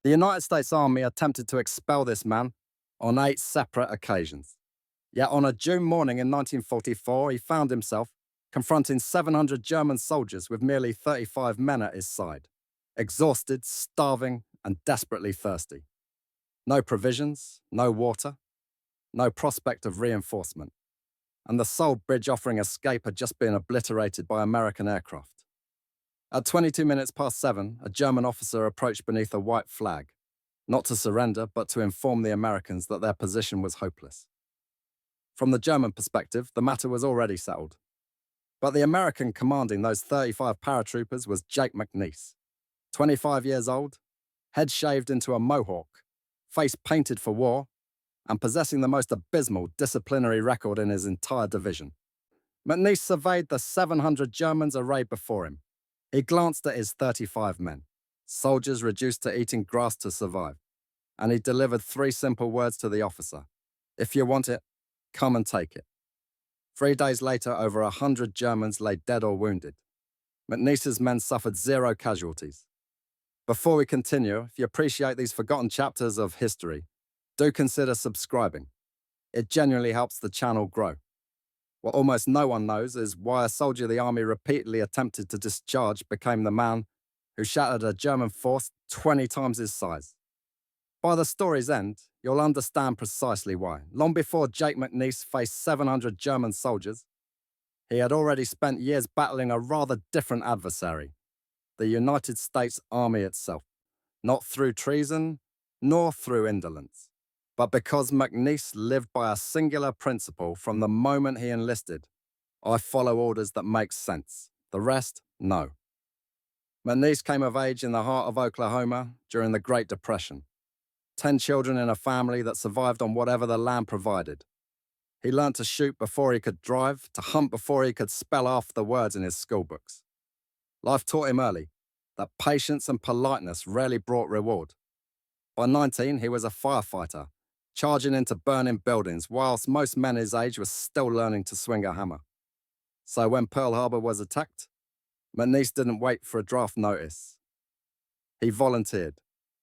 The United States Army attempted to expel this man on 8 separate occasions. Yet on a June morning in 1944, he found himself confronting 700 German soldiers with merely 35 men at his side, exhausted, starving, and desperately thirsty. No provisions, no water, no prospect of reinforcement, and the sole bridge offering escape had just been obliterated by American aircraft. At 22 minutes past 7, a German officer approached beneath a white flag, not to surrender, but to inform the Americans that their position was hopeless. From the German perspective, the matter was already settled. But the American commanding those 35 paratroopers was Jake McNiece, 25 years old, head shaved into a mohawk, face painted for war, and possessing the most abysmal disciplinary record in his entire division. McNiece surveyed the 700 Germans arrayed before him. He glanced at his 35 men, soldiers reduced to eating grass to survive, and he delivered 3 simple words to the officer: "If you want it, come and take it." 3 days later, over 100 Germans lay dead or wounded. McNiece's men suffered 0 casualties. Before we continue, if you appreciate these forgotten chapters of history, do consider subscribing. It genuinely helps the channel grow. What almost no one knows is why a soldier the army repeatedly attempted to discharge became the man who shattered a German force 20 times his size. By the story's end, you'll understand precisely why. Long before Jake McNiece faced 700 German soldiers, he had already spent years battling a rather different adversary, the United States Army itself, not through treason, nor through indolence, but because McNiece lived by a singular principle from the moment he enlisted: I follow orders that make sense. The rest, no. McNiece came of age in the heart of Oklahoma during the Great Depression. 10 children in a family that survived on whatever the land provided. He learnt to shoot before he could drive, to hunt before he could spell half the words in his schoolbooks. Life taught him early that patience and politeness rarely brought reward. By 19, he was a firefighter, charging into burning buildings, whilst most men his age were still learning to swing a hammer. So when Pearl Harbor was attacked, McNiece didn't wait for a draft notice. He volunteered,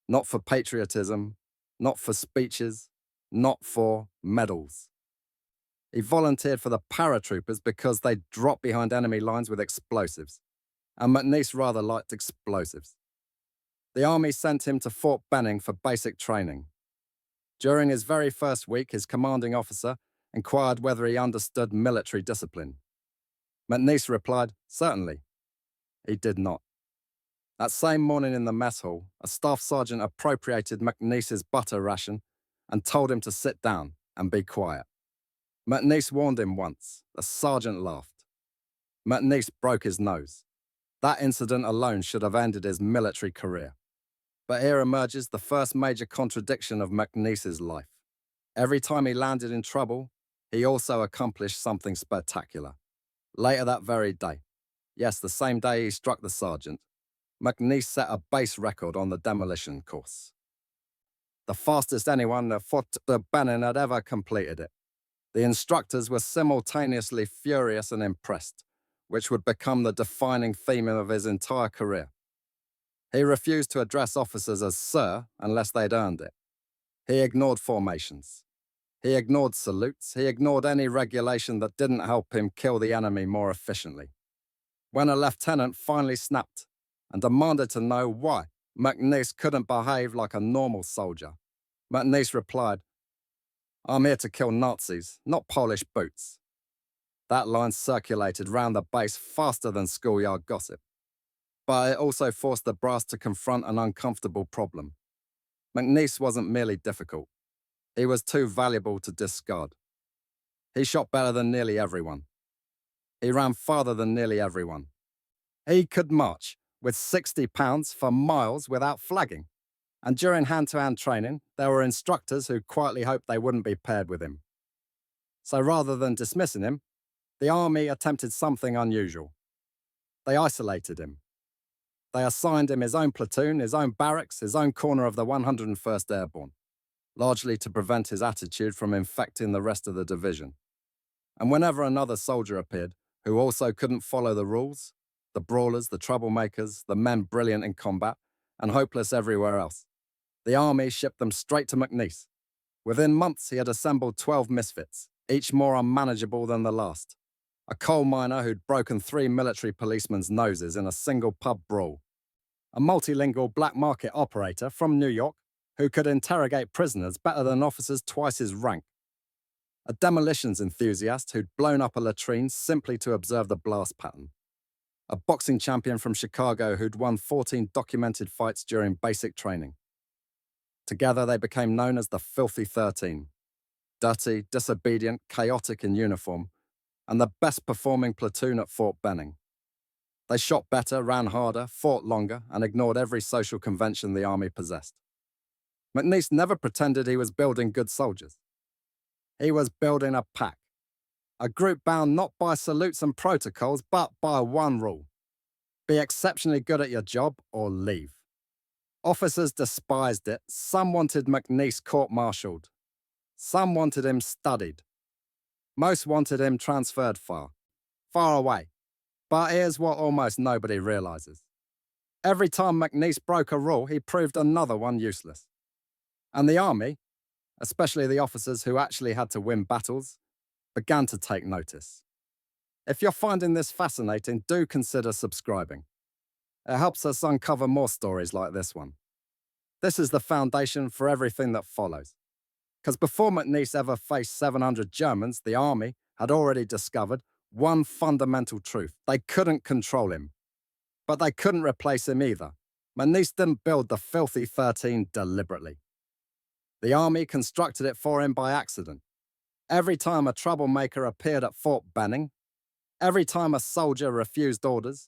not for patriotism, not for speeches, not for medals. He volunteered for the paratroopers because they dropped behind enemy lines with explosives, and McNiece rather liked explosives. The army sent him to Fort Benning for basic training. During his very first week, his commanding officer inquired whether he understood military discipline. McNiece replied, "Certainly." He did not. That same morning in the mess hall, a staff sergeant appropriated McNiece's butter ration and told him to sit down and be quiet. McNiece warned him once. The sergeant laughed. McNiece broke his nose. That incident alone should have ended his military career. But here emerges the first major contradiction of McNiece's life. Every time he landed in trouble, he also accomplished something spectacular. Later that very day, yes, the same day he struck the sergeant, McNiece set a base record on the demolition course. The fastest anyone at Fort Benning had ever completed it. The instructors were simultaneously furious and impressed, which would become the defining theme of his entire career. He refused to address officers as sir unless they'd earned it. He ignored formations. He ignored salutes. He ignored any regulation that didn't help him kill the enemy more efficiently. When a lieutenant finally snapped and demanded to know why McNiece couldn't behave like a normal soldier, McNiece replied, "I'm here to kill Nazis, not polish boots." That line circulated round the base faster than schoolyard gossip. But it also forced the brass to confront an uncomfortable problem. McNiece wasn't merely difficult. He was too valuable to discard. He shot better than nearly everyone. He ran farther than nearly everyone. He could march with 60 pounds for miles without flagging. And during hand-to-hand training, there were instructors who quietly hoped they wouldn't be paired with him. So rather than dismissing him, the army attempted something unusual. They isolated him. They assigned him his own platoon, his own barracks, his own corner of the 101st Airborne, largely to prevent his attitude from infecting the rest of the division. And whenever another soldier appeared who also couldn't follow the rules, the brawlers, the troublemakers, the men brilliant in combat, and hopeless everywhere else, The army shipped them straight to McNiece. Within months, he had assembled 12 misfits, each more unmanageable than the last. A coal miner who'd broken 3 military policemen's noses in a single pub brawl. A multilingual black market operator from New York who could interrogate prisoners better than officers twice his rank. A demolitions enthusiast who'd blown up a latrine simply to observe the blast pattern. A boxing champion from Chicago who'd won 14 documented fights during basic training. Together they became known as the Filthy 13. Dirty, disobedient, chaotic in uniform, and the best performing platoon at Fort Benning. They shot better, ran harder, fought longer, and ignored every social convention the army possessed. McNiece never pretended he was building good soldiers. He was building a pack. A group bound not by salutes and protocols, but by one rule. Be exceptionally good at your job or leave. Officers despised it. Some wanted McNiece court-martialed. Some wanted him studied. Most wanted him transferred far away. But here's what almost nobody realizes. Every time McNiece broke a rule, he proved another one useless. And the army, especially the officers who actually had to win battles, began to take notice. If you're finding this fascinating, do consider subscribing. It helps us uncover more stories like this one. This is the foundation for everything that follows. Because before McNiece ever faced 700 Germans, the army had already discovered one fundamental truth. They couldn't control him. But they couldn't replace him either. McNiece didn't build the Filthy 13 deliberately. The army constructed it for him by accident. Every time a troublemaker appeared at Fort Benning, every time a soldier refused orders,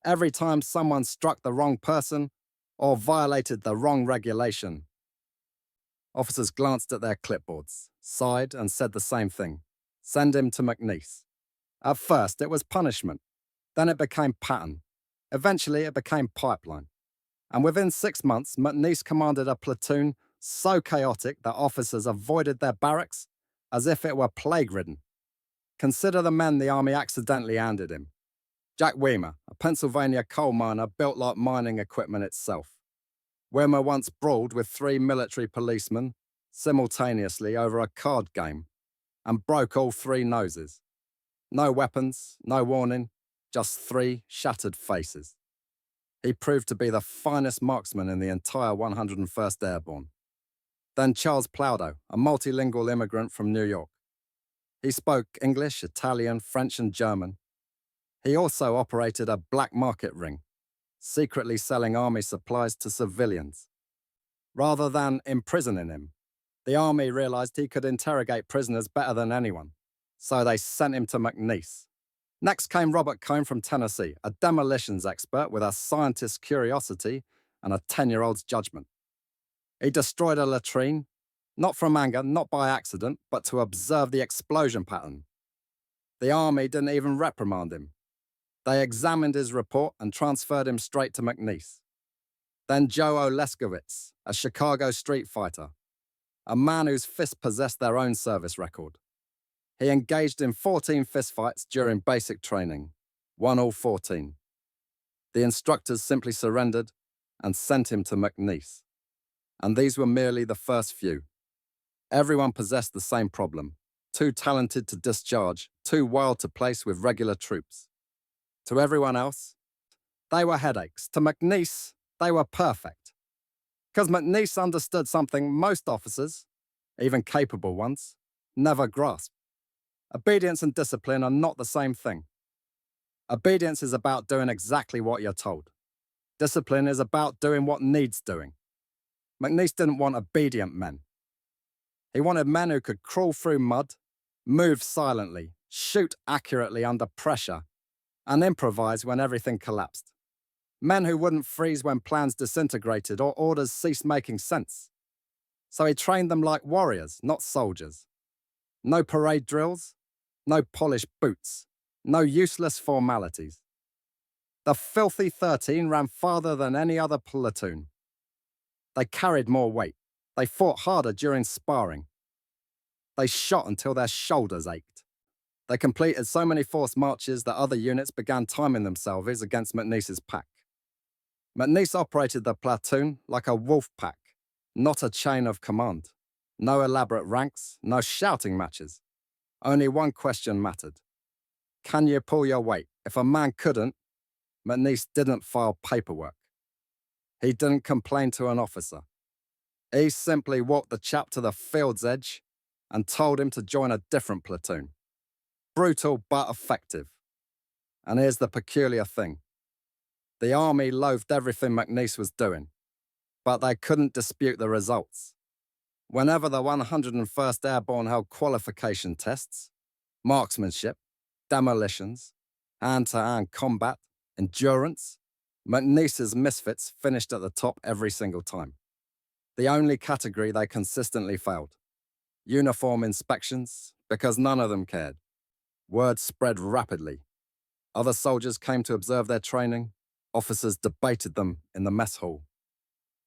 every time someone struck the wrong person or violated the wrong regulation, officers glanced at their clipboards, sighed, and said the same thing. Send him to McNiece. At first, it was punishment. Then it became pattern. Eventually, it became pipeline. And within 6 months, McNiece commanded a platoon so chaotic that officers avoided their barracks as if it were plague-ridden. Consider the men the army accidentally handed him. Jack Weimer, a Pennsylvania coal miner built like mining equipment itself. Weimer once brawled with 3 military policemen simultaneously over a card game and broke all 3 noses. No weapons, no warning, just 3 shattered faces. He proved to be the finest marksman in the entire 101st Airborne. Then Charles Plowdow, a multilingual immigrant from New York. He spoke English, Italian, French, and German. He also operated a black market ring, secretly selling army supplies to civilians. Rather than imprisoning him, the army realized he could interrogate prisoners better than anyone, so they sent him to McNiece. Next came Robert Cohn from Tennessee, a demolitions expert with a scientist's curiosity and a 10-year-old's judgment. He destroyed a latrine, not from anger, not by accident, but to observe the explosion pattern. The army didn't even reprimand him. They examined his report and transferred him straight to McNiece. Then Joe Oleskowitz, a Chicago street fighter, a man whose fists possessed their own service record. He engaged in 14 fistfights during basic training, won all 14. The instructors simply surrendered and sent him to McNiece. And these were merely the first few. Everyone possessed the same problem, too talented to discharge, too wild to place with regular troops. To everyone else, they were headaches. To McNiece, they were perfect. Because McNiece understood something most officers, even capable ones, never grasped. Obedience and discipline are not the same thing. Obedience is about doing exactly what you're told. Discipline is about doing what needs doing. McNiece didn't want obedient men. He wanted men who could crawl through mud, move silently, shoot accurately under pressure, and improvise when everything collapsed. Men who wouldn't freeze when plans disintegrated or orders ceased making sense. So he trained them like warriors, not soldiers. No parade drills, no polished boots, no useless formalities. The Filthy 13 ran farther than any other platoon. They carried more weight. They fought harder during sparring. They shot until their shoulders ached. They completed so many forced marches that other units began timing themselves against McNiece's pack. McNiece operated the platoon like a wolf pack, Not a chain of command. No elaborate ranks, no shouting matches. Only one question mattered. Can you pull your weight? If a man couldn't, McNiece didn't file paperwork. He didn't complain to an officer. He simply walked the chap to the field's edge and told him to join a different platoon. Brutal but effective. And here's the peculiar thing. The army loathed everything McNiece was doing, but they couldn't dispute the results. Whenever the 101st Airborne held qualification tests, marksmanship, demolitions, hand-to-hand combat, endurance, McNiece's misfits finished at the top every single time. The only category they consistently failed. Uniform inspections, because none of them cared. Word spread rapidly. Other soldiers came to observe their training. Officers debated them in the mess hall.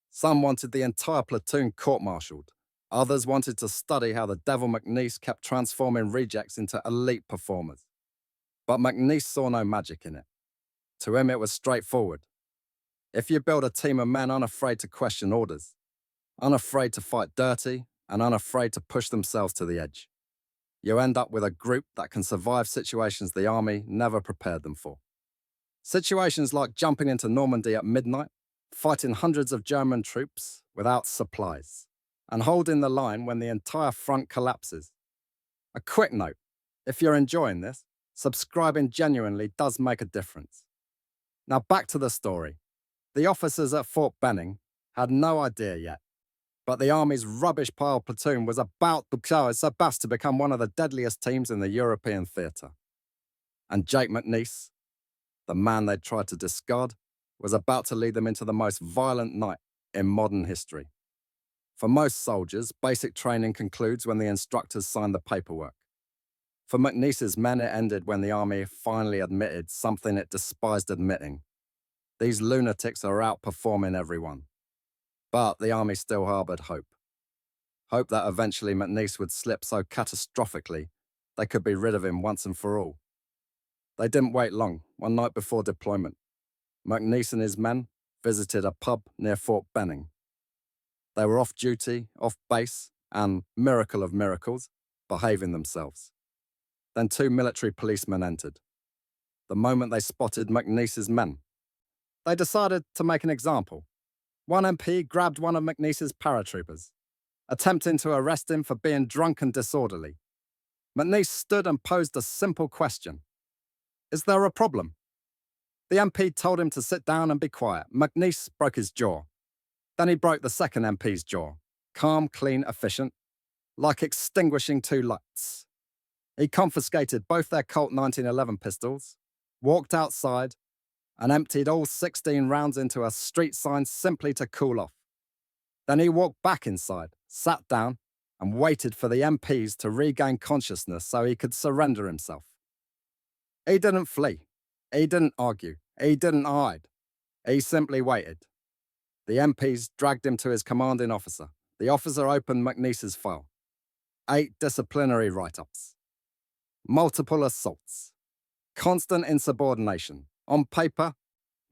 Some wanted the entire platoon court-martialed. Others wanted to study how the devil McNiece kept transforming rejects into elite performers. But McNiece saw no magic in it. To him, it was straightforward. If you build a team of men unafraid to question orders, unafraid to fight dirty, and unafraid to push themselves to the edge, you end up with a group that can survive situations the army never prepared them for. Situations like jumping into Normandy at midnight, fighting hundreds of German troops without supplies, and holding the line when the entire front collapses. A quick note, if you're enjoying this, subscribing genuinely does make a difference. Now back to the story. The officers at Fort Benning had no idea yet, but the Army's rubbish pile platoon was about to show its best to become one of the deadliest teams in the European theatre. And Jake McNiece, the man they'd tried to discard, was about to lead them into the most violent night in modern history. For most soldiers, basic training concludes when the instructors sign the paperwork. For McNiece's men, it ended when the Army finally admitted something it despised admitting. These lunatics are outperforming everyone. But the Army still harbored hope. Hope that eventually McNiece would slip so catastrophically they could be rid of him once and for all. They didn't wait long. One night before deployment, McNiece and his men visited a pub near Fort Benning. They were off duty, off base, and, miracle of miracles, behaving themselves. Then 2 military policemen entered. The moment they spotted McNiece's men, they decided to make an example. One MP grabbed one of McNiece's paratroopers, attempting to arrest him for being drunk and disorderly. McNiece stood and posed a simple question. Is there a problem? The MP told him to sit down and be quiet. McNiece broke his jaw. Then he broke the second MP's jaw. Calm, clean, efficient, like extinguishing 2 lights. He confiscated both their Colt 1911 pistols, walked outside, and emptied all 16 rounds into a street sign simply to cool off. Then he walked back inside, sat down, and waited for the MPs to regain consciousness so he could surrender himself. He didn't flee. He didn't argue. He didn't hide. He simply waited. The MPs dragged him to his commanding officer. The officer opened McNiece's file. 8 disciplinary write-ups. Multiple assaults. Constant insubordination. On paper,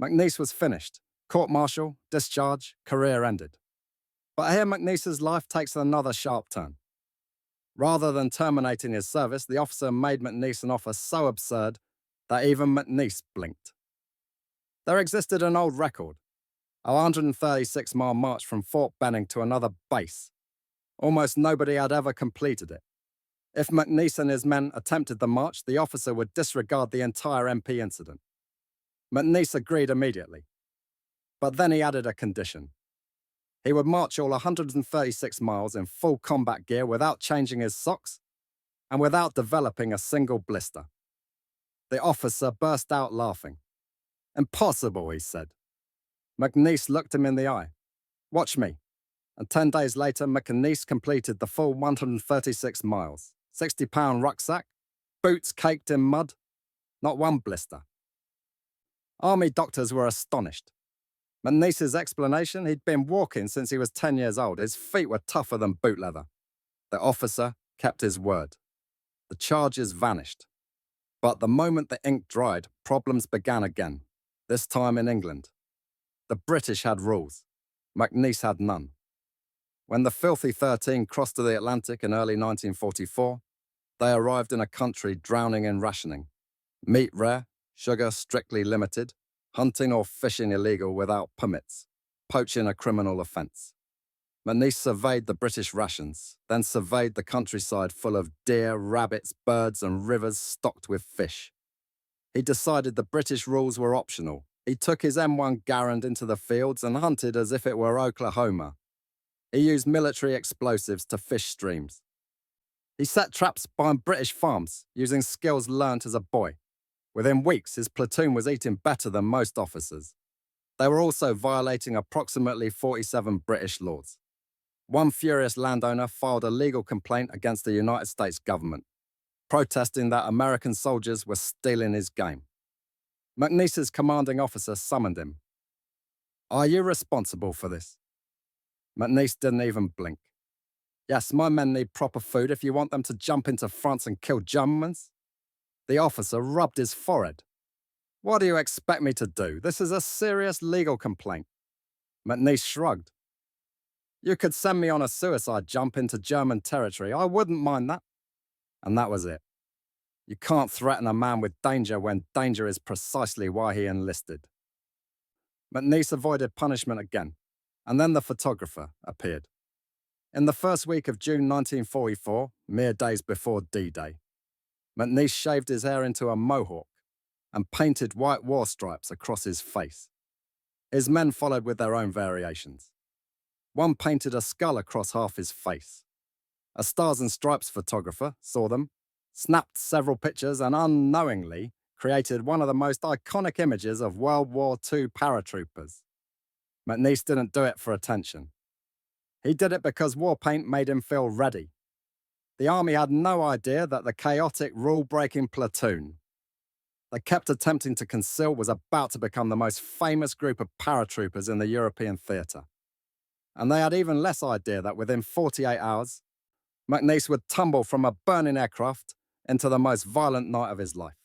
McNiece was finished. Court-martial, discharge, career ended. But here McNiece's life takes another sharp turn. Rather than terminating his service, the officer made McNiece an offer so absurd that even McNiece blinked. There existed an old record, a 136-mile march from Fort Benning to another base. Almost nobody had ever completed it. If McNiece and his men attempted the march, the officer would disregard the entire MP incident. McNiece agreed immediately. But then he added a condition. He would march all 136 miles in full combat gear without changing his socks and without developing a single blister. The officer burst out laughing. Impossible, he said. McNiece looked him in the eye. Watch me. And 10 days later, McNiece completed the full 136 miles, 60-pound rucksack, boots caked in mud, not one blister. Army doctors were astonished. McNiece's explanation, he'd been walking since he was 10 years old. His feet were tougher than boot leather. The officer kept his word. The charges vanished. But the moment the ink dried, problems began again, this time in England. The British had rules. McNiece had none. When the Filthy 13 crossed to the Atlantic in early 1944, they arrived in a country drowning in rationing. Meat rare, sugar strictly limited, hunting or fishing illegal without permits, poaching a criminal offence. McNiece surveyed the British rations, then surveyed the countryside full of deer, rabbits, birds, and rivers stocked with fish. He decided the British rules were optional. He took his M1 Garand into the fields and hunted as if it were Oklahoma. He used military explosives to fish streams. He set traps behind British farms using skills learnt as a boy. Within weeks, his platoon was eating better than most officers. They were also violating approximately 47 British laws. One furious landowner filed a legal complaint against the United States government, protesting that American soldiers were stealing his game. McNiece's commanding officer summoned him. "Are you responsible for this?" McNiece didn't even blink. "Yes, my men need proper food if you want them to jump into France and kill Germans." The officer rubbed his forehead. "What do you expect me to do? This is a serious legal complaint." McNiece shrugged. "You could send me on a suicide jump into German territory. I wouldn't mind that." And that was it. You can't threaten a man with danger when danger is precisely why he enlisted. McNiece avoided punishment again, and then the photographer appeared. In the first week of June 1944, mere days before D-Day, McNiece shaved his hair into a mohawk and painted white war stripes across his face. His men followed with their own variations. One painted a skull across half his face. A Stars and Stripes photographer saw them, snapped several pictures, and unknowingly created one of the most iconic images of World War II paratroopers. McNiece didn't do it for attention. He did it because war paint made him feel ready. The army had no idea that the chaotic, rule-breaking platoon they kept attempting to conceal was about to become the most famous group of paratroopers in the European theatre. And they had even less idea that within 48 hours, McNiece would tumble from a burning aircraft into the most violent night of his life.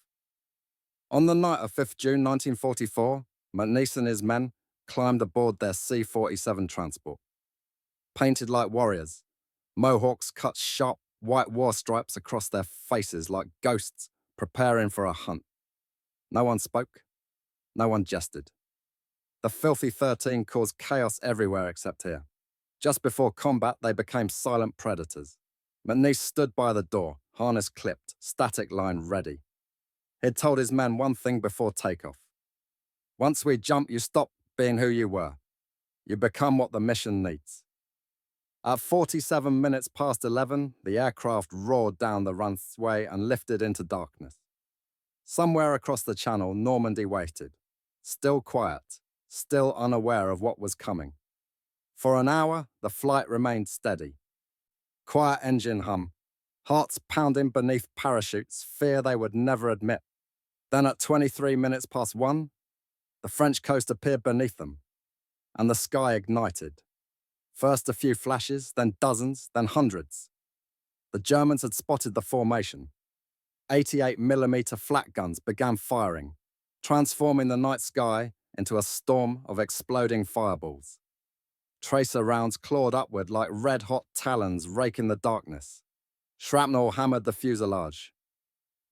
On the night of 5th June 1944, McNiece and his men climbed aboard their C-47 transport. Painted like warriors, mohawks cut sharp white war stripes across their faces like ghosts preparing for a hunt. No one spoke. No one jested. The Filthy 13 caused chaos everywhere except here. Just before combat, they became silent predators. McNiece stood by the door, harness clipped, static line ready. He'd told his men one thing before takeoff. "Once we jump, you stop being who you were. You become what the mission needs." At 47 minutes past 11, the aircraft roared down the runway and lifted into darkness. Somewhere across the channel, Normandy waited, still quiet, still unaware of what was coming. For an hour, the flight remained steady. Quiet engine hum, hearts pounding beneath parachutes, fear they would never admit. Then at 23 minutes past 1, the French coast appeared beneath them, and the sky ignited. First a few flashes, then dozens, then hundreds. The Germans had spotted the formation. 88mm flak guns began firing, transforming the night sky into a storm of exploding fireballs. Tracer rounds clawed upward like red-hot talons raking the darkness. Shrapnel hammered the fuselage.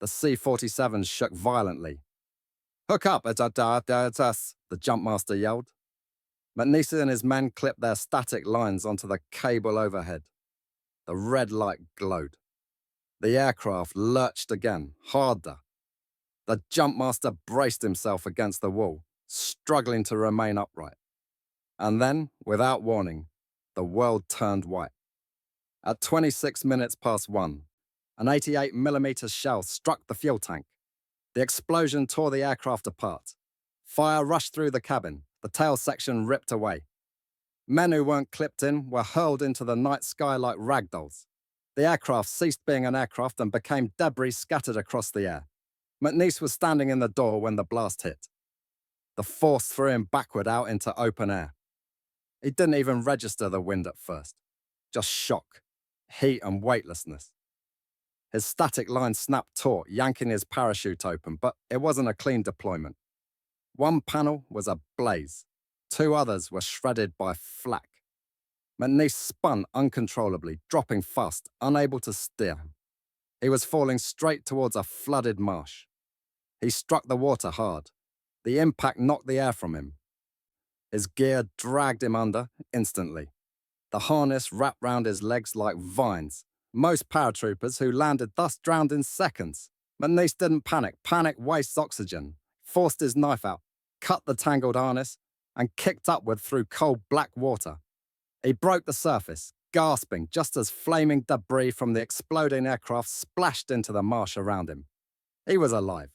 The C-47s shook violently. "Hook up, it's us," the jumpmaster yelled. McNiece and his men clipped their static lines onto the cable overhead. The red light glowed. The aircraft lurched again, harder. The jumpmaster braced himself against the wall, struggling to remain upright. And then, without warning, the world turned white. At 26 minutes past 1, an 88mm shell struck the fuel tank. The explosion tore the aircraft apart. Fire rushed through the cabin, the tail section ripped away. Men who weren't clipped in were hurled into the night sky like ragdolls. The aircraft ceased being an aircraft and became debris scattered across the air. McNiece was standing in the door when the blast hit. The force threw him backward out into open air. He didn't even register the wind at first. Just shock, heat and weightlessness. His static line snapped taut, yanking his parachute open, but it wasn't a clean deployment. One panel was ablaze. 2 others were shredded by flak. McNiece spun uncontrollably, dropping fast, unable to steer. He was falling straight towards a flooded marsh. He struck the water hard. The impact knocked the air from him. His gear dragged him under instantly. The harness wrapped round his legs like vines. Most paratroopers who landed thus drowned in seconds. McNiece didn't panic. Panic wastes oxygen. Forced his knife out, cut the tangled harness, and kicked upward through cold black water. He broke the surface, gasping just as flaming debris from the exploding aircraft splashed into the marsh around him. He was alive.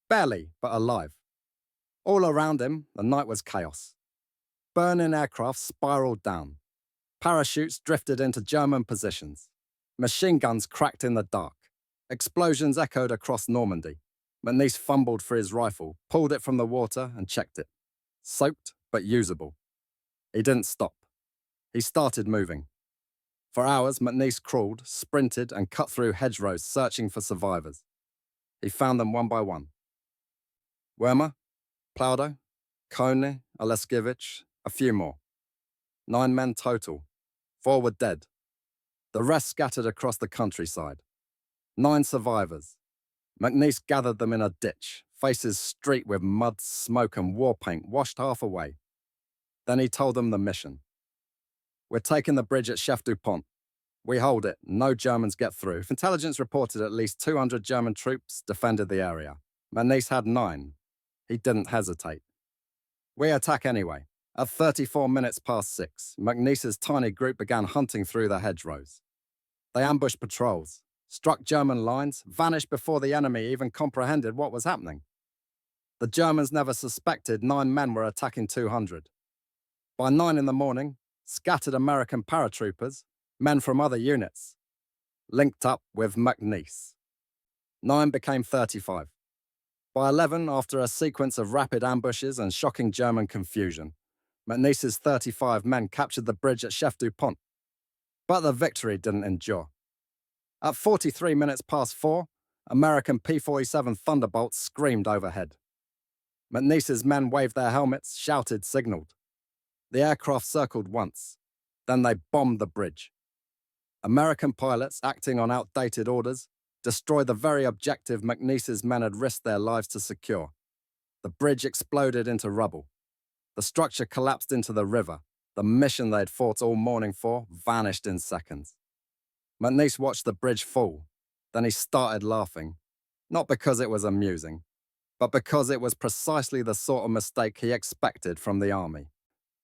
Barely, but alive. All around him, the night was chaos. Burning aircraft spiraled down. Parachutes drifted into German positions. Machine guns cracked in the dark. Explosions echoed across Normandy. McNiece fumbled for his rifle, pulled it from the water and checked it. Soaked, but usable. He didn't stop. He started moving. For hours, McNiece crawled, sprinted, and cut through hedgerows searching for survivors. He found them one by one. Wermer, Plaudo, Kone, Oleskiewicz, a few more. 9 men total. 4 were dead. The rest scattered across the countryside. 9 survivors. McNiece gathered them in a ditch, faces streaked with mud, smoke, and war paint washed half away. Then he told them the mission. We're taking the bridge at Chef du Pont. We hold it. No Germans get through. Intelligence reported at least 200 German troops defended the area. McNiece had 9. He didn't hesitate. We attack anyway. At 34 minutes past 6, McNiece's tiny group began hunting through the hedgerows. They ambushed patrols, struck German lines, vanished before the enemy even comprehended what was happening. The Germans never suspected 9 men were attacking 200. By 9 in the morning, scattered American paratroopers, men from other units, linked up with McNiece. 9 became 35. By 11, after a sequence of rapid ambushes and shocking German confusion, McNiece's 35 men captured the bridge at Chef du Pont. But the victory didn't endure. At 43 minutes past 4, American P-47 Thunderbolts screamed overhead. McNiece's men waved their helmets, shouted, signaled. The aircraft circled once. Then they bombed the bridge. American pilots, acting on outdated orders, destroyed the very objective McNiece's men had risked their lives to secure. The bridge exploded into rubble. The structure collapsed into the river. The mission they'd fought all morning for vanished in seconds. McNiece watched the bridge fall. Then he started laughing. Not because it was amusing, but because it was precisely the sort of mistake he expected from the army.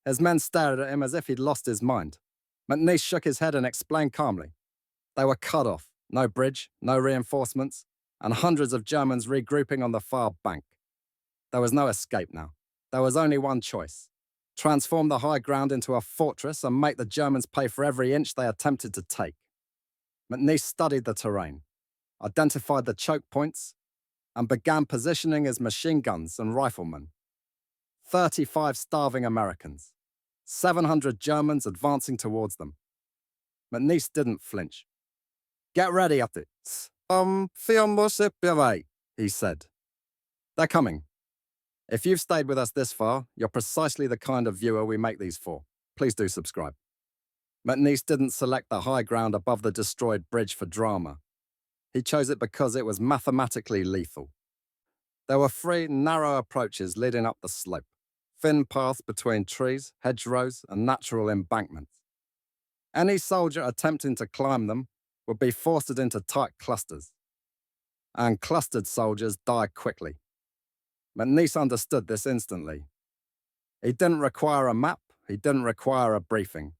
His men stared at him as if he'd lost his mind. McNiece shook his head and explained calmly. They were cut off. No bridge, no reinforcements, and hundreds of Germans regrouping on the far bank. There was no escape now. There was only one choice. Transform the high ground into a fortress and make the Germans pay for every inch they attempted to take. McNiece studied the terrain, identified the choke points, and began positioning his machine guns and riflemen. 35 starving Americans. 700 Germans advancing towards them. McNiece didn't flinch. Get ready up it. He said. They're coming. If you've stayed with us this far, you're precisely the kind of viewer we make these for. Please do subscribe. McNiece didn't select the high ground above the destroyed bridge for drama. He chose it because it was mathematically lethal. There were 3 narrow approaches leading up the slope, thin paths between trees, hedgerows, and natural embankments. Any soldier attempting to climb them would be forced into tight clusters. And clustered soldiers die quickly. McNiece understood this instantly. He didn't require a map, he didn't require a briefing.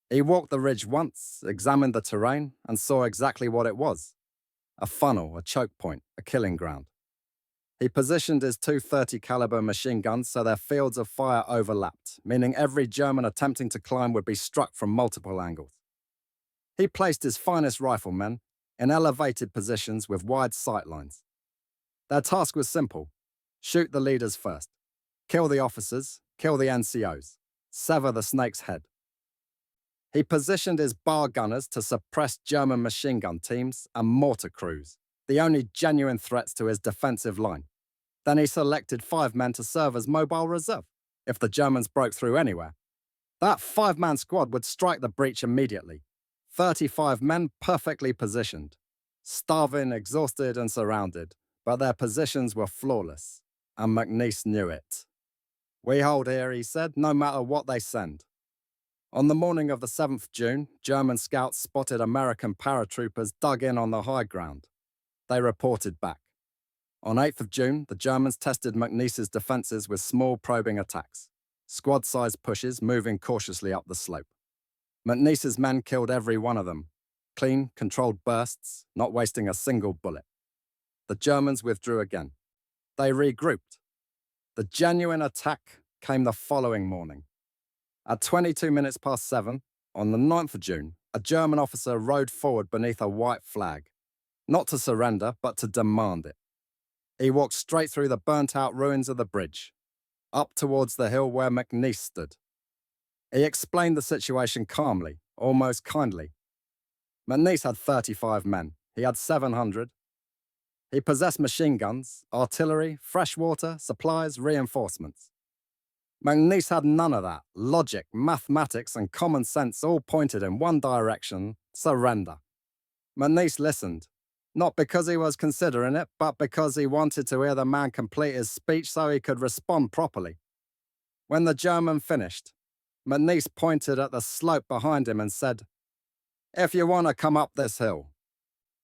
He walked the ridge once, examined the terrain, and saw exactly what it was. A funnel, a choke point, a killing ground. He positioned his 230 caliber machine guns so their fields of fire overlapped, meaning every German attempting to climb would be struck from multiple angles. He placed his finest riflemen in elevated positions with wide sightlines. Their task was simple. Shoot the leaders first. Kill the officers, kill the NCOs. Sever the snake's head. He positioned his bar gunners to suppress German machine gun teams and mortar crews, the only genuine threats to his defensive line. Then he selected 5 men to serve as mobile reserve, if the Germans broke through anywhere. That 5-man squad would strike the breach immediately. 35 men perfectly positioned, starving, exhausted, and surrounded, but their positions were flawless, and McNiece knew it. "We hold here," he said, "no matter what they send." On the morning of the 7th June, German scouts spotted American paratroopers dug in on the high ground. They reported back. On 8th of June, the Germans tested McNiece's defenses with small probing attacks, squad-sized pushes moving cautiously up the slope. McNiece's men killed every one of them. Clean, controlled bursts, not wasting a single bullet. The Germans withdrew again. They regrouped. The genuine attack came the following morning. At 22 minutes past 7, on the 9th of June, a German officer rode forward beneath a white flag, not to surrender, but to demand it. He walked straight through the burnt-out ruins of the bridge, up towards the hill where McNiece stood. He explained the situation calmly, almost kindly. McNiece had 35 men. He had 700. He possessed machine guns, artillery, fresh water, supplies, reinforcements. McNiece had none of that. Logic, mathematics, and common sense all pointed in one direction: surrender. McNiece listened, not because he was considering it, but because he wanted to hear the man complete his speech so he could respond properly. When the German finished, McNiece pointed at the slope behind him and said, "If you want to come up this hill,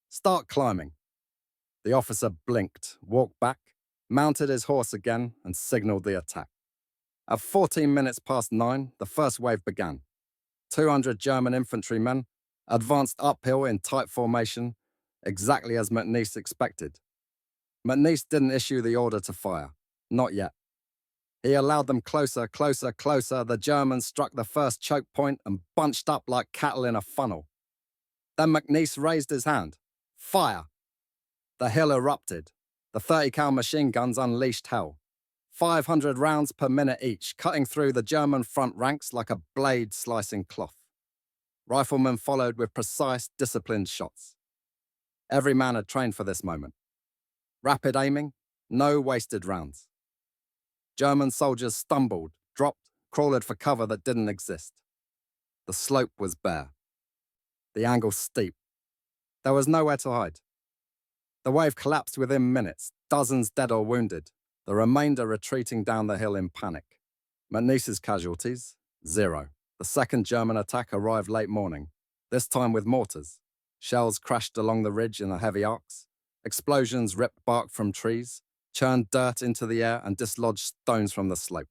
start climbing." The officer blinked, walked back, mounted his horse again, and signaled the attack. At 14 minutes past 9, the first wave began. 200 German infantrymen advanced uphill in tight formation, exactly as McNiece expected. McNiece didn't issue the order to fire. Not yet. He allowed them closer, closer, closer. The Germans struck the first choke point and bunched up like cattle in a funnel. Then McNiece raised his hand. Fire! The hill erupted. The 30 cal machine guns unleashed hell. 500 rounds per minute each, cutting through the German front ranks like a blade slicing cloth. Riflemen followed with precise, disciplined shots. Every man had trained for this moment. Rapid aiming, no wasted rounds. German soldiers stumbled, dropped, crawled for cover that didn't exist. The slope was bare. The angle steep. There was nowhere to hide. The wave collapsed within minutes, dozens dead or wounded, the remainder retreating down the hill in panic. McNiece's casualties, 0. The second German attack arrived late morning, this time with mortars. Shells crashed along the ridge in the heavy arcs. Explosions ripped bark from trees, churned dirt into the air, and dislodged stones from the slope.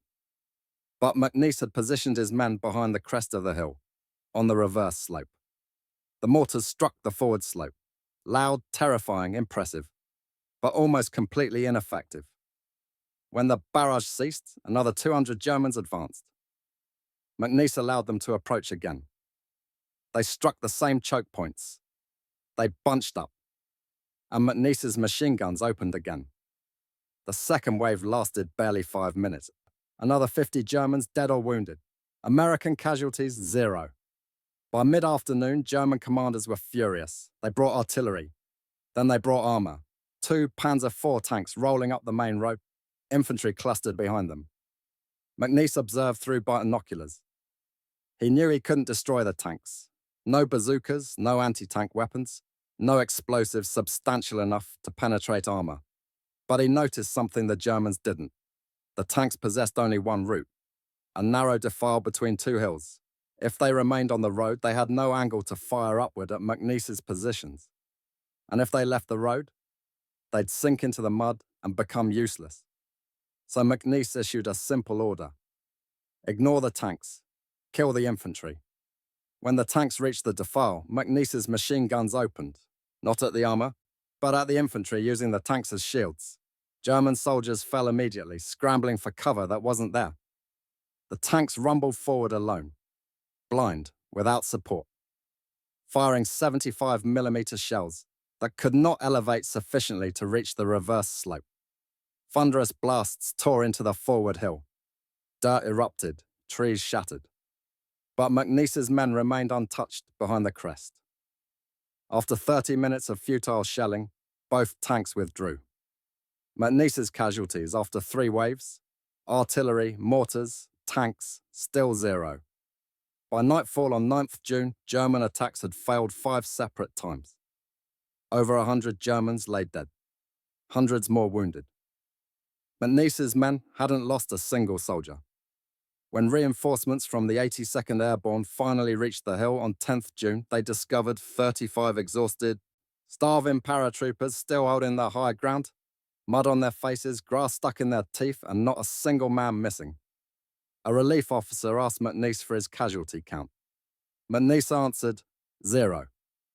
But McNiece had positioned his men behind the crest of the hill, on the reverse slope. The mortars struck the forward slope. Loud, terrifying, impressive, but almost completely ineffective. When the barrage ceased, another 200 Germans advanced. McNiece allowed them to approach again. They struck the same choke points. They bunched up, and McNiece's machine guns opened again. The second wave lasted barely 5 minutes. Another 50 Germans dead or wounded. American casualties, 0. By mid-afternoon, German commanders were furious. They brought artillery. Then they brought armor. 2 Panzer IV tanks rolling up the main road. Infantry clustered behind them. McNiece observed through binoculars. He knew he couldn't destroy the tanks. No bazookas, no anti-tank weapons, no explosives substantial enough to penetrate armor. But he noticed something the Germans didn't. The tanks possessed only one route, a narrow defile between 2 hills. If they remained on the road, they had no angle to fire upward at McNiece's positions. And if they left the road, they'd sink into the mud and become useless. So McNiece issued a simple order. Ignore the tanks. Kill the infantry. When the tanks reached the defile, McNiece's machine guns opened, not at the armor, but at the infantry using the tanks as shields. German soldiers fell immediately, scrambling for cover that wasn't there. The tanks rumbled forward alone, blind, without support, firing 75mm shells that could not elevate sufficiently to reach the reverse slope. Thunderous blasts tore into the forward hill. Dirt erupted, trees shattered. But McNiece's men remained untouched behind the crest. After 30 minutes of futile shelling, both tanks withdrew. McNiece's casualties after 3 waves, artillery, mortars, tanks, still 0. By nightfall on 9th June, German attacks had failed 5 separate times. Over 100 Germans lay dead, hundreds more wounded. McNiece's men hadn't lost a single soldier. When reinforcements from the 82nd Airborne finally reached the hill on 10th June, they discovered 35 exhausted, starving paratroopers still holding their high ground, mud on their faces, grass stuck in their teeth, and not a single man missing. A relief officer asked McNiece for his casualty count. McNiece answered, 0.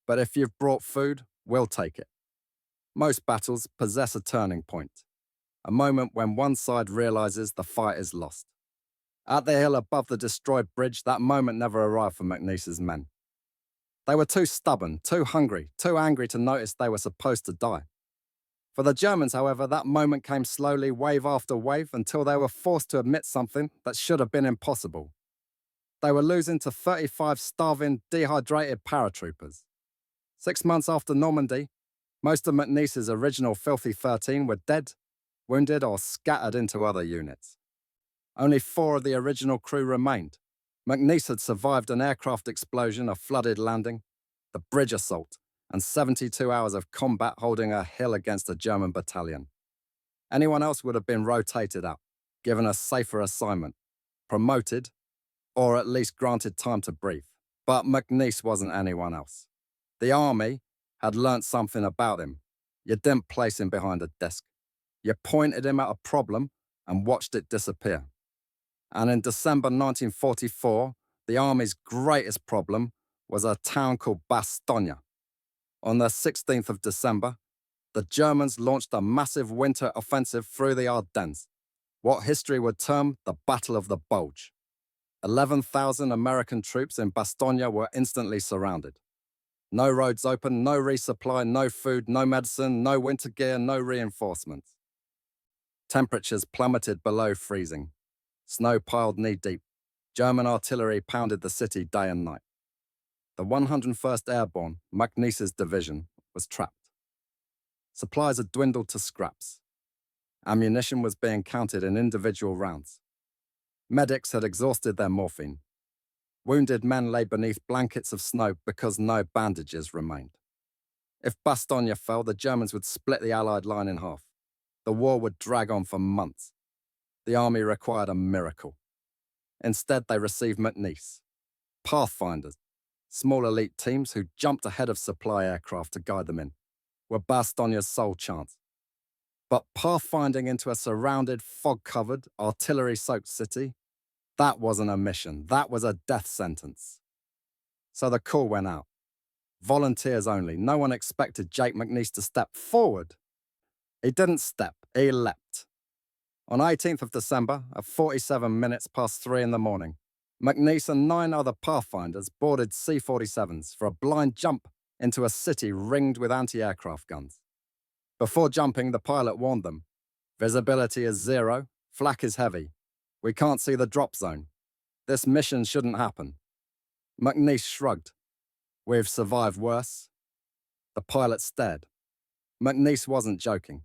But if you've brought food, we'll take it. Most battles possess a turning point, a moment when one side realizes the fight is lost. At the hill above the destroyed bridge, that moment never arrived for McNiece's men. They were too stubborn, too hungry, too angry to notice they were supposed to die. For the Germans, however, that moment came slowly, wave after wave, until they were forced to admit something that should have been impossible. They were losing to 35 starving, dehydrated paratroopers. 6 months after Normandy, most of McNiece's original Filthy 13 were dead, wounded, or scattered into other units. Only 4 of the original crew remained. McNiece had survived an aircraft explosion, a flooded landing, the bridge assault, and 72 hours of combat holding a hill against a German battalion. Anyone else would have been rotated out, given a safer assignment, promoted, or at least granted time to breathe. But McNiece wasn't anyone else. The army had learnt something about him. You didn't place him behind a desk. You pointed him at a problem and watched it disappear. And in December 1944, the army's greatest problem was a town called Bastogne. On the 16th of December, the Germans launched a massive winter offensive through the Ardennes, what history would term the Battle of the Bulge. 11,000 American troops in Bastogne were instantly surrounded. No roads open, no resupply, no food, no medicine, no winter gear, no reinforcements. Temperatures plummeted below freezing. Snow piled knee-deep. German artillery pounded the city day and night. The 101st Airborne, McNiece's division, was trapped. Supplies had dwindled to scraps. Ammunition was being counted in individual rounds. Medics had exhausted their morphine. Wounded men lay beneath blankets of snow because no bandages remained. If Bastogne fell, the Germans would split the Allied line in half. The war would drag on for months. The army required a miracle. Instead, they received McNiece, pathfinders, small elite teams who jumped ahead of supply aircraft to guide them in, were Bastogne's sole chance. But pathfinding into a surrounded, fog-covered, artillery-soaked city, that wasn't a mission, that was a death sentence. So the call went out. Volunteers only. No one expected Jake McNiece to step forward. He didn't step, he leapt. On 18th of December, at 47 minutes past 3 in the morning, McNiece and 9 other pathfinders boarded C-47s for a blind jump into a city ringed with anti-aircraft guns. Before jumping, the pilot warned them, "Visibility is 0, flak is heavy. We can't see the drop zone. This mission shouldn't happen." McNiece shrugged. "We've survived worse." The pilot stared. McNiece wasn't joking.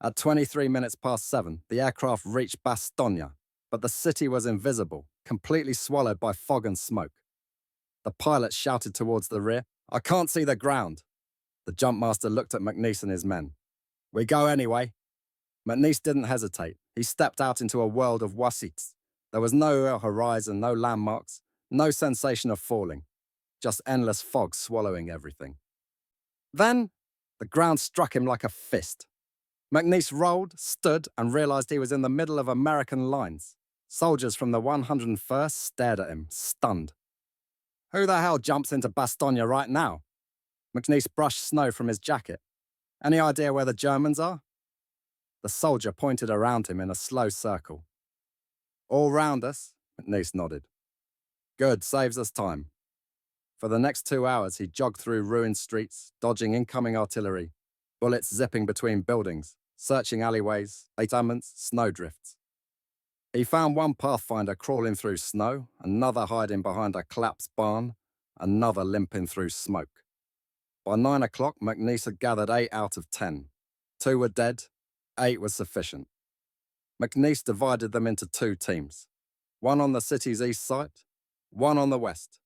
At 23 minutes past 7, the aircraft reached Bastogne, but the city was invisible, completely swallowed by fog and smoke. The pilot shouted towards the rear, "I can't see the ground." The jumpmaster looked at McNiece and his men. "We go anyway." McNiece didn't hesitate. He stepped out into a world of misfits. There was no horizon, no landmarks, no sensation of falling, just endless fog swallowing everything. Then, the ground struck him like a fist. McNiece rolled, stood, and realized he was in the middle of American lines. Soldiers from the 101st stared at him, stunned. Who the hell jumps into Bastogne right now? McNiece brushed snow from his jacket. Any idea where the Germans are? The soldier pointed around him in a slow circle. All round us, McNiece nodded. Good, saves us time. For the next 2 hours, he jogged through ruined streets, dodging incoming artillery, bullets zipping between buildings, searching alleyways, battlements, snowdrifts. He found one pathfinder crawling through snow, another hiding behind a collapsed barn, another limping through smoke. By 9 o'clock, McNiece had gathered 8 out of 10. 2 were dead, 8 was sufficient. McNiece divided them into 2 teams, one on the city's east side, one on the west,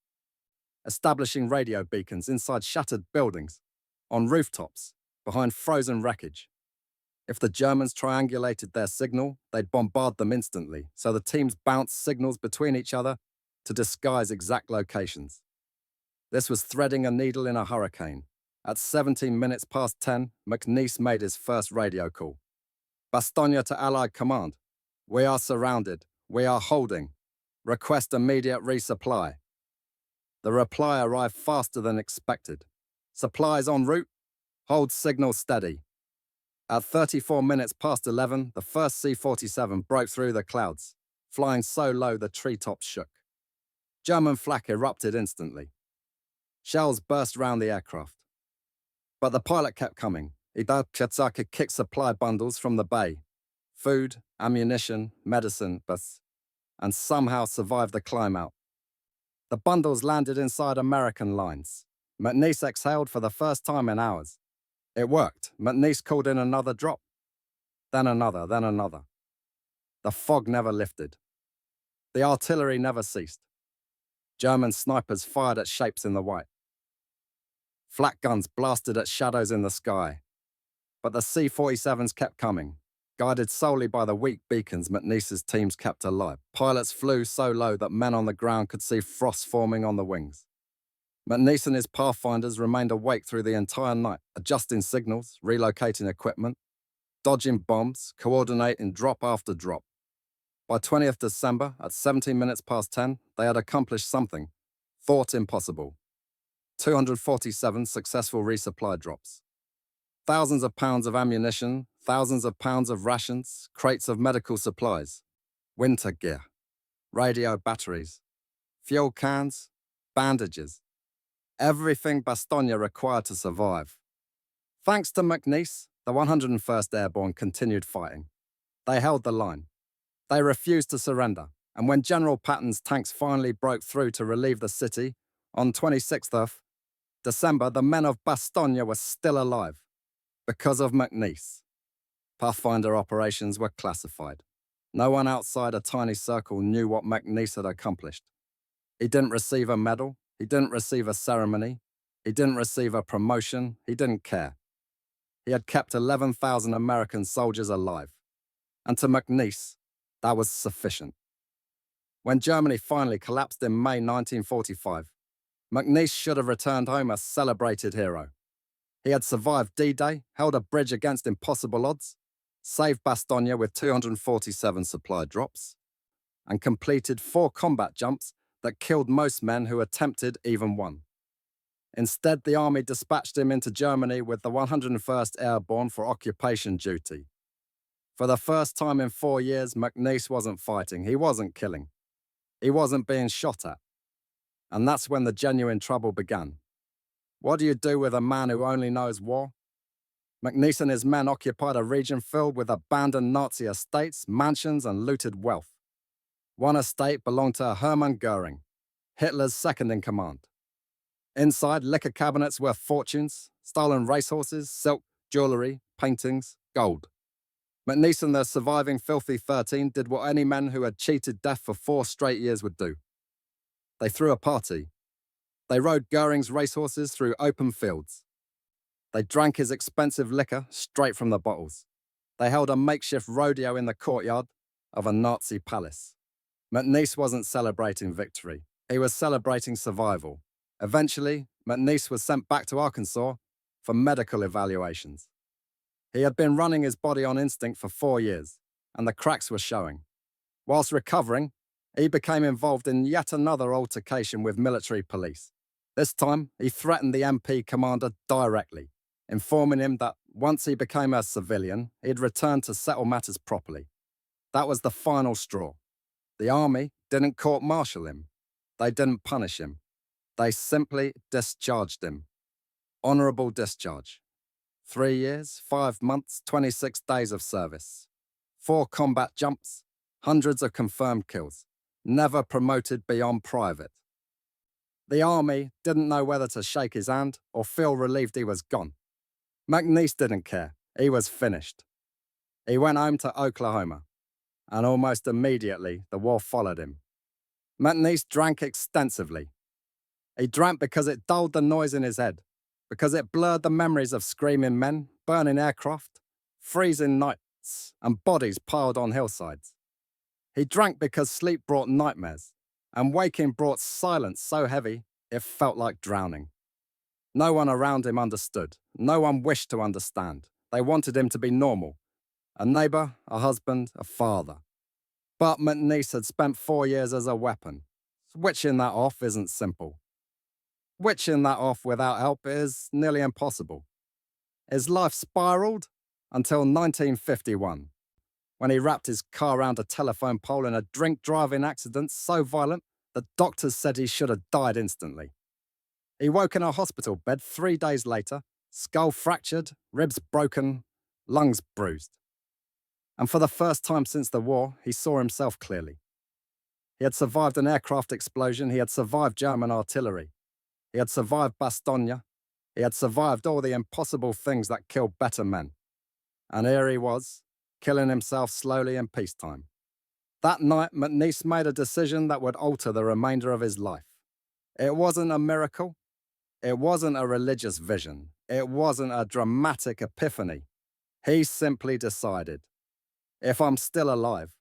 establishing radio beacons inside shattered buildings, on rooftops, behind frozen wreckage. If the Germans triangulated their signal, they'd bombard them instantly, so the teams bounced signals between each other to disguise exact locations. This was threading a needle in a hurricane. At 17 minutes past 10, McNiece made his first radio call. Bastogne to Allied Command. We are surrounded. We are holding. Request immediate resupply. The reply arrived faster than expected. Supplies en route. Hold signal steady. At 34 minutes past 11, the first C-47 broke through the clouds, flying so low the treetops shook. German flak erupted instantly. Shells burst round the aircraft. But the pilot kept coming. He kicked supply bundles from the bay. Food, ammunition, medicine, and somehow survived the climb out. The bundles landed inside American lines. McNiece exhaled for the first time in hours. It worked. McNiece called in another drop. Then another, then another. The fog never lifted. The artillery never ceased. German snipers fired at shapes in the white. Flak guns blasted at shadows in the sky. But the C-47s kept coming. Guided solely by the weak beacons McNiece's teams kept alive. Pilots flew so low that men on the ground could see frost forming on the wings. McNiece and his pathfinders remained awake through the entire night, adjusting signals, relocating equipment, dodging bombs, coordinating drop after drop. By 20th December, at 17 minutes past 10, they had accomplished something thought impossible. 247 successful resupply drops. Thousands of pounds of ammunition, thousands of pounds of rations, crates of medical supplies, winter gear, radio batteries, fuel cans, bandages. Everything Bastogne required to survive. Thanks to McNiece, the 101st Airborne continued fighting. They held the line. They refused to surrender, and when General Patton's tanks finally broke through to relieve the city, on 26th of December, the men of Bastogne were still alive, because of McNiece. Pathfinder operations were classified. No one outside a tiny circle knew what McNiece had accomplished. He didn't receive a medal. He didn't receive a ceremony. He didn't receive a promotion. He didn't care. He had kept 11,000 American soldiers alive. And to McNiece, that was sufficient. When Germany finally collapsed in May 1945, McNiece should have returned home a celebrated hero. He had survived D-Day, held a bridge against impossible odds, saved Bastogne with 247 supply drops, and completed 4 combat jumps that killed most men who attempted even one. Instead, the army dispatched him into Germany with the 101st Airborne for occupation duty. For the first time in 4 years, McNiece wasn't fighting, he wasn't killing. He wasn't being shot at. And that's when the genuine trouble began. What do you do with a man who only knows war? McNiece and his men occupied a region filled with abandoned Nazi estates, mansions, and looted wealth. One estate belonged to Hermann Goering, Hitler's second-in-command. Inside, liquor cabinets worth fortunes, stolen racehorses, silk, jewellery, paintings, gold. McNiece and the surviving filthy 13 did what any men who had cheated death for 4 straight years would do. They threw a party. They rode Goering's racehorses through open fields. They drank his expensive liquor straight from the bottles. They held a makeshift rodeo in the courtyard of a Nazi palace. McNiece wasn't celebrating victory. He was celebrating survival. Eventually, McNiece was sent back to Arkansas for medical evaluations. He had been running his body on instinct for 4 years, and the cracks were showing. Whilst recovering, he became involved in yet another altercation with military police. This time, he threatened the MP commander directly, informing him that once he became a civilian, he'd return to settle matters properly. That was the final straw. The army didn't court-martial him. They didn't punish him. They simply discharged him. Honourable discharge. 3 years, 5 months, 26 days of service. 4 combat jumps, hundreds of confirmed kills. Never promoted beyond private. The army didn't know whether to shake his hand or feel relieved he was gone. McNiece didn't care. He was finished. He went home to Oklahoma, and almost immediately the war followed him. McNiece drank extensively. He drank because it dulled the noise in his head, because it blurred the memories of screaming men, burning aircraft, freezing nights, and bodies piled on hillsides. He drank because sleep brought nightmares, and waking brought silence so heavy it felt like drowning. No one around him understood. No one wished to understand. They wanted him to be normal. A neighbor, a husband, a father. But McNiece had spent 4 years as a weapon. Switching that off isn't simple. Switching that off without help is nearly impossible. His life spiraled until 1951, when he wrapped his car around a telephone pole in a drink-driving accident so violent that doctors said he should have died instantly. He woke in a hospital bed 3 days later, skull fractured, ribs broken, lungs bruised. And for the first time since the war, he saw himself clearly. He had survived an aircraft explosion, he had survived German artillery, he had survived Bastogne, he had survived all the impossible things that kill better men. And here he was, killing himself slowly in peacetime. That night, McNiece made a decision that would alter the remainder of his life. It wasn't a miracle. It wasn't a religious vision. It wasn't a dramatic epiphany. He simply decided, if I'm still alive,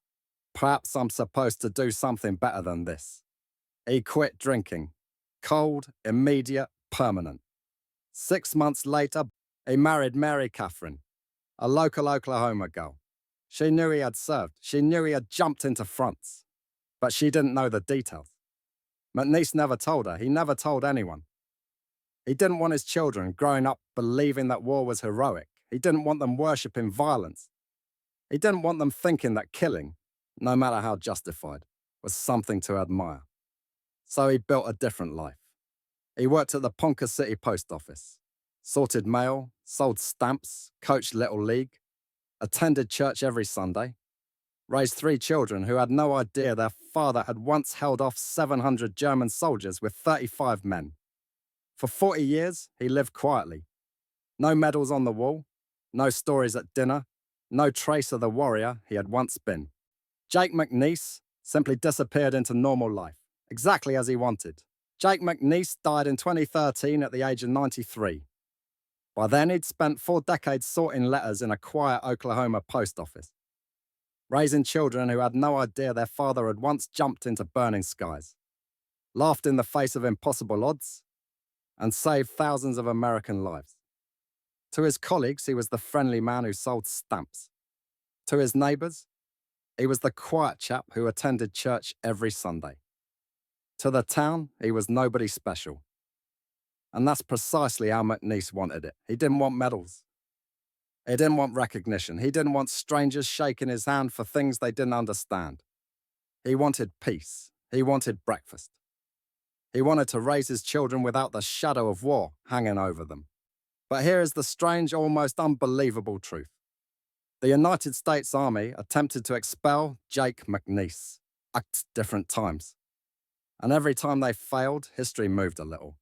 perhaps I'm supposed to do something better than this. He quit drinking. Cold, immediate, permanent. 6 months later, he married Mary Catherine, a local Oklahoma girl. She knew he had served. She knew he had jumped into fronts. But she didn't know the details. McNiece never told her. He never told anyone. He didn't want his children growing up believing that war was heroic. He didn't want them worshipping violence. He didn't want them thinking that killing, no matter how justified, was something to admire. So he built a different life. He worked at the Ponca City Post Office, sorted mail, sold stamps, coached Little League, attended church every Sunday, raised 3 children who had no idea their father had once held off 700 German soldiers with 35 men. For 40 years, he lived quietly. No medals on the wall, no stories at dinner, no trace of the warrior he had once been. Jake McNiece simply disappeared into normal life, exactly as he wanted. Jake McNiece died in 2013 at the age of 93. By then, he'd spent 4 decades sorting letters in a quiet Oklahoma post office, raising children who had no idea their father had once jumped into burning skies, laughed in the face of impossible odds, and saved thousands of American lives. To his colleagues, he was the friendly man who sold stamps. To his neighbors, he was the quiet chap who attended church every Sunday. To the town, he was nobody special. And that's precisely how McNiece wanted it. He didn't want medals. He didn't want recognition. He didn't want strangers shaking his hand for things they didn't understand. He wanted peace. He wanted breakfast. He wanted to raise his children without the shadow of war hanging over them. But here is the strange, almost unbelievable truth. The United States Army attempted to expel Jake McNiece at different times. And every time they failed, history moved a little.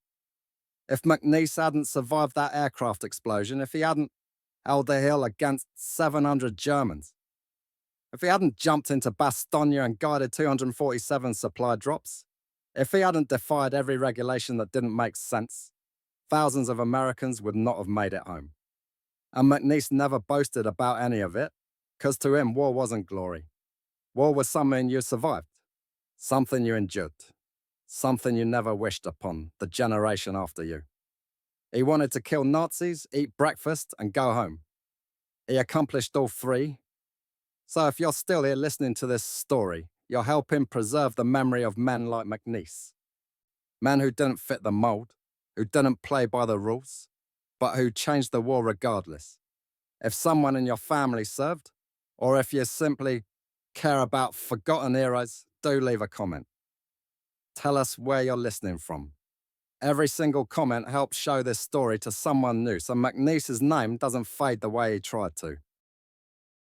If McNiece hadn't survived that aircraft explosion, if he hadn't held the hill against 700 Germans, if he hadn't jumped into Bastogne and guided 247 supply drops, if he hadn't defied every regulation that didn't make sense, thousands of Americans would not have made it home. And McNiece never boasted about any of it, because to him, war wasn't glory. War was something you survived, something you endured, something you never wished upon the generation after you. He wanted to kill Nazis, eat breakfast, and go home. He accomplished all 3. So if you're still here listening to this story, you're helping preserve the memory of men like McNiece. Men who didn't fit the mold, who didn't play by the rules, but who changed the war regardless. If someone in your family served, or if you simply care about forgotten eras, do leave a comment. Tell us where you're listening from. Every single comment helps show this story to someone new, so McNiece's name doesn't fade the way he tried to.